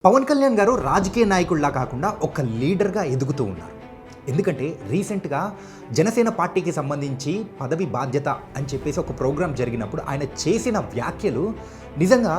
పవన్ కళ్యాణ్ గారు రాజకీయ నాయకుల్లా కాకుండా ఒక లీడర్గా ఎదుగుతూ ఉన్నారు. ఎందుకంటే రీసెంట్గా జనసేన పార్టీకి సంబంధించి పదవి బాధ్యత అని చెప్పేసి ఒక ప్రోగ్రాం జరిగినప్పుడు ఆయన చేసిన వ్యాఖ్యలు నిజంగా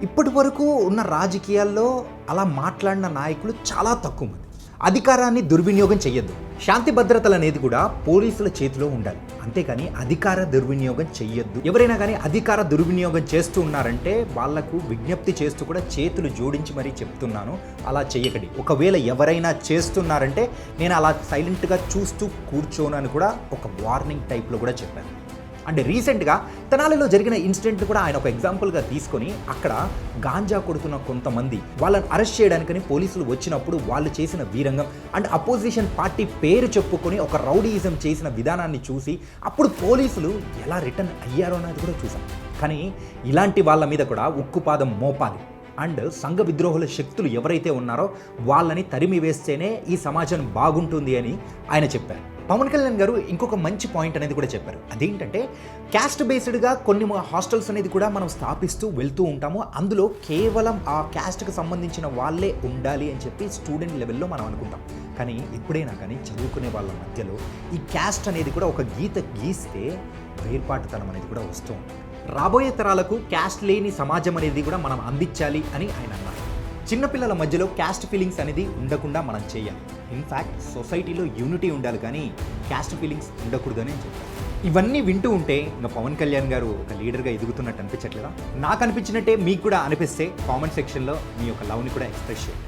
ఇప్పటి వరకు ఉన్న రాజకీయాల్లో అలా మాట్లాడిన నాయకులు చాలా తక్కువ మంది. అధికారాన్ని దుర్వినియోగం చెయ్యొద్దు, శాంతి భద్రతలు అనేది కూడా పోలీసుల చేతిలో ఉండాలి, అంతేకాని అధికార దుర్వినియోగం చెయ్యొద్దు. ఎవరైనా కానీ అధికార దుర్వినియోగం చేస్తూ ఉన్నారంటే వాళ్లకు విజ్ఞప్తి చేస్తూ కూడా చేతులు జోడించి మరీ చెప్తున్నాను, అలా చెయ్యకండి. ఒకవేళ ఎవరైనా చేస్తున్నారంటే నేను అలా సైలెంట్గా చూస్తూ కూర్చోనని కూడా ఒక వార్నింగ్ టైప్లో కూడా చెప్పాను. అంటే రీసెంట్గా తెనాలిలో జరిగిన ఇన్సిడెంట్ కూడా ఆయన ఒక ఎగ్జాంపుల్గా తీసుకొని అక్కడ గాంజా కొడుతున్న కొంతమంది వాళ్ళని అరెస్ట్ చేయడానికని పోలీసులు వచ్చినప్పుడు వాళ్ళు చేసిన వీరంగం అండ్ అపోజిషన్ పార్టీ పేరు చెప్పుకొని ఒక రౌడీయిజం చేసిన విధానాన్ని చూసి అప్పుడు పోలీసులు ఎలా రిటర్న్ అయ్యారో అనేది కూడా చూసాం. కానీ ఇలాంటి వాళ్ళ మీద కూడా ఉక్కుపాదం మోపాలి అండ్ సంఘ విద్రోహుల శక్తులు ఎవరైతే ఉన్నారో వాళ్ళని తరిమి వేస్తేనే ఈ సమాజం బాగుంటుంది అని ఆయన చెప్పారు. పవన్ కళ్యాణ్ గారు ఇంకొక మంచి పాయింట్ అనేది కూడా చెప్పారు. అదేంటంటే క్యాస్ట్ బేస్డ్గా కొన్ని హాస్టల్స్ అనేది కూడా మనం స్థాపిస్తూ వెళ్తూ ఉంటాము, అందులో కేవలం ఆ క్యాస్ట్కి సంబంధించిన వాళ్ళే ఉండాలి అని చెప్పి స్టూడెంట్ లెవెల్లో మనం అనుకుంటాం. కానీ ఎప్పుడైనా కానీ చదువుకునే వాళ్ళ మధ్యలో ఈ క్యాస్ట్ అనేది కూడా ఒక గీత గీస్తే వేర్పాటుతనం అనేది కూడా వస్తూ ఉంటుంది. రాబోయే తరాలకు క్యాస్ట్ లేని సమాజం అనేది కూడా మనం అందించాలి అని ఆయన అన్నారు. చిన్నపిల్లల మధ్యలో క్యాస్ట్ ఫీలింగ్స్ అనేది ఉండకుండా మనం చేయాలి. ఇన్ఫ్యాక్ట్ సొసైటీలో యూనిటీ ఉండాలి కానీ క్యాస్ట్ ఫీలింగ్స్ ఉండకూడదని చెప్పారు. ఇవన్నీ వింటూ ఉంటే ఇంకా పవన్ కళ్యాణ్ గారు ఒక లీడర్గా ఎదుగుతున్నట్టు అనిపించట్లేదా? నాకు అనిపించినట్టే మీకు కూడా అనిపిస్తే కామెంట్ సెక్షన్లో మీ యొక్క లవ్ని కూడా ఎక్స్ప్రెస్ చేయండి.